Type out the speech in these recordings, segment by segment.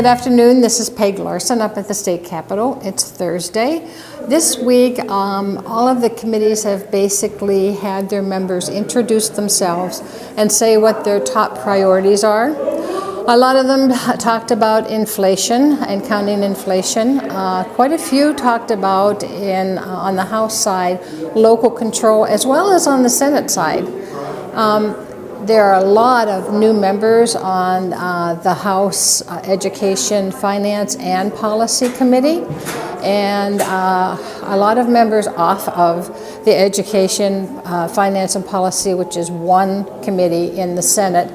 Good afternoon. This is Peg Larson up at the State Capitol. It's Thursday. This week, all of the committees have basically had their members introduce themselves and say what their top priorities are. A lot of them talked about inflation and counting inflation. Quite a few talked about, on the House side, local control, as well as on the Senate side. There are a lot of new members on the House Education, Finance, and Policy Committee, and a lot of members off of the Education, Finance, and Policy, which is one committee in the Senate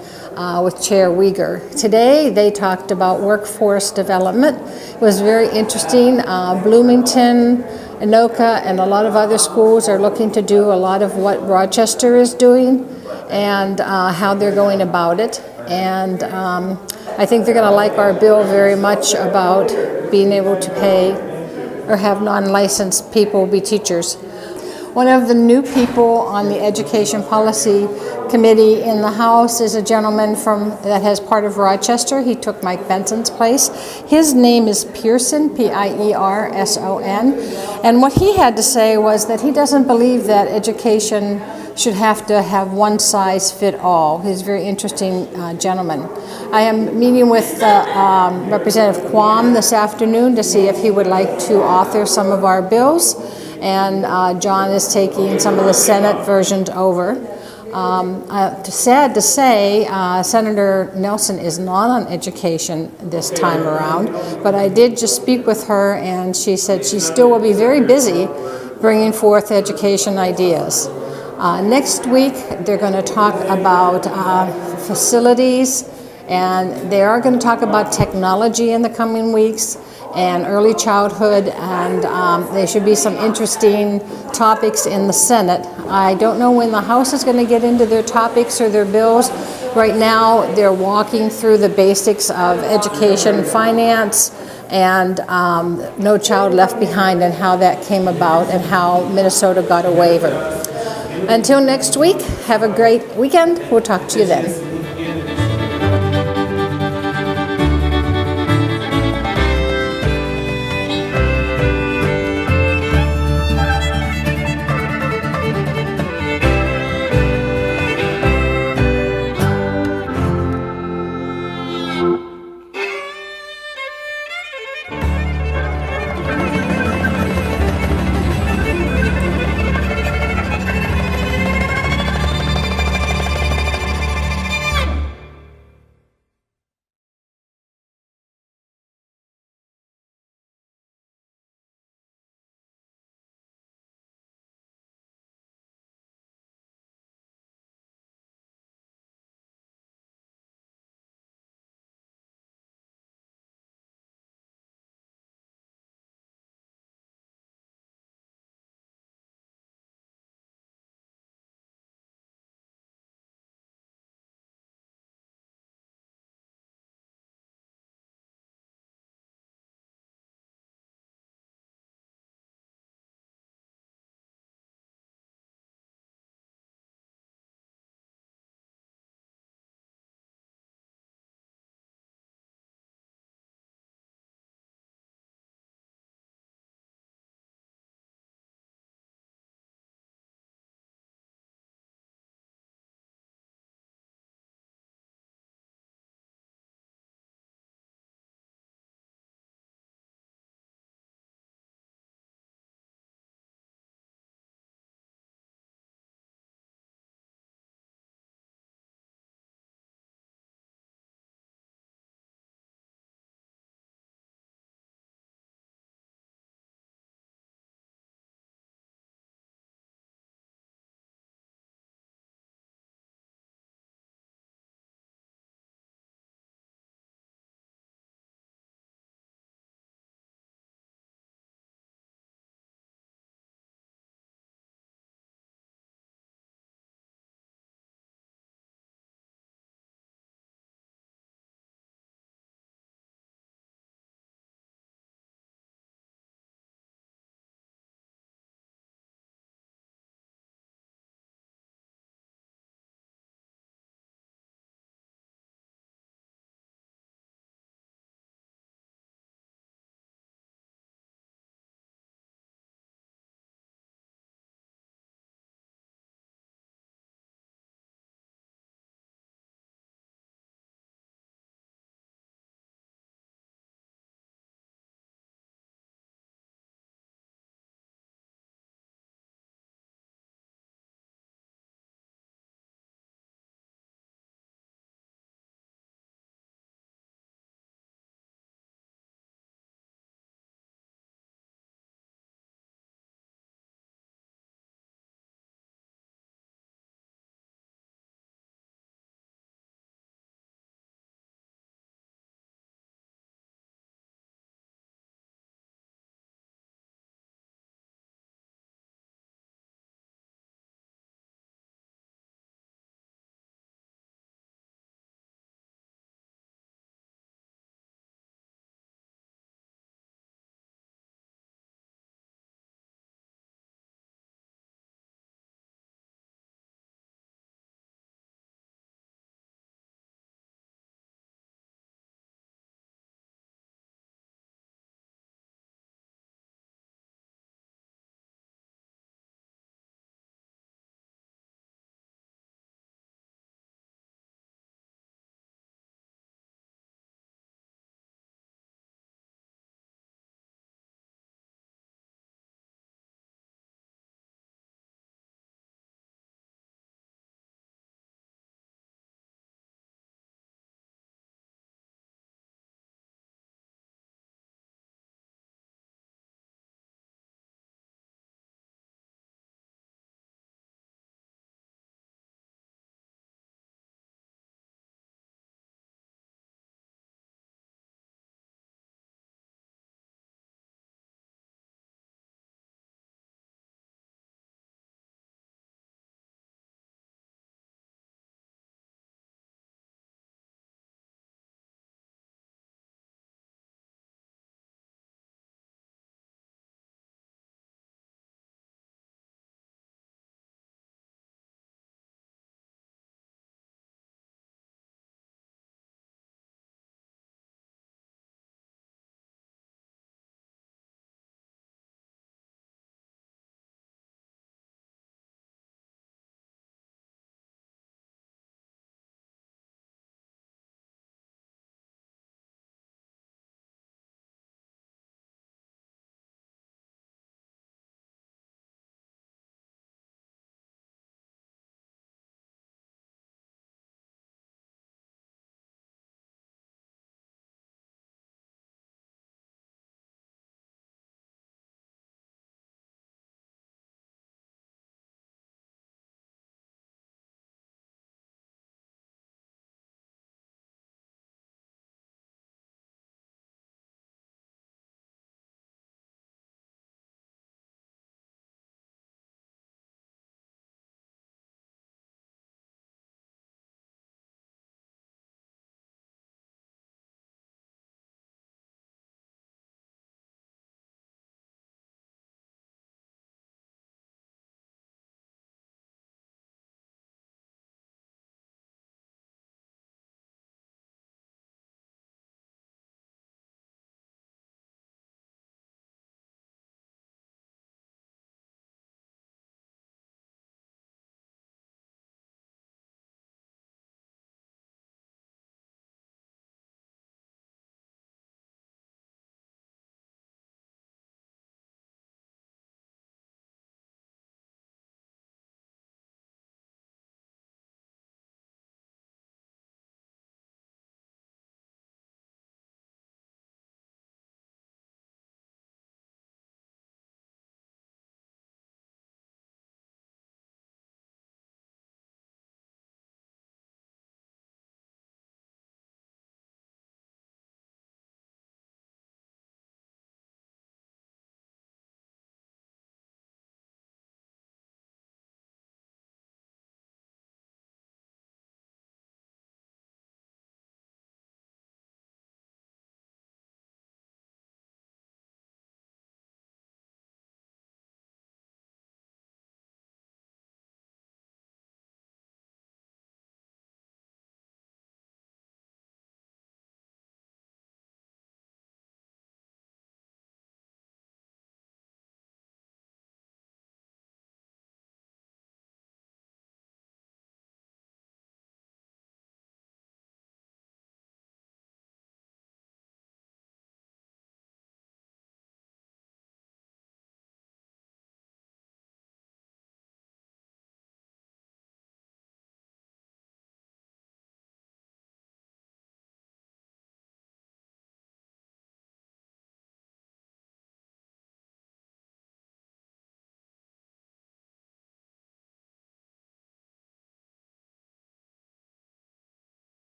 with Chair Uyghur. Today, they talked about workforce development. It was very interesting. Bloomington, Anoka, and a lot of other schools are looking to do a lot of what Rochester is doing, and how they're going about it. And I think they're going to like our bill very much about being able to pay or have non-licensed people be teachers. One of the new people on the Education Policy Committee in the House is a gentleman that has part of Rochester. He took Mike Benson's place. His name is Pearson, P-I-E-R-S-O-N. And what he had to say was that he doesn't believe that education should have to have one size fit all. He's a very interesting gentleman. I am meeting with Representative Quam this afternoon to see if he would like to author some of our bills, and John is taking some of the Senate versions over. Sad to say, Senator Nelson is not on education this time around, but I did just speak with her, and she said she still will be very busy bringing forth education ideas. Next week, they're going to talk about facilities, and they are going to talk about technology in the coming weeks and early childhood, and there should be some interesting topics in the Senate. I don't know when the House is going to get into their topics or their bills. Right now, they're walking through the basics of education, finance, and No Child Left Behind, and how that came about and how Minnesota got a waiver. Until next week, have a great weekend. We'll talk to you then.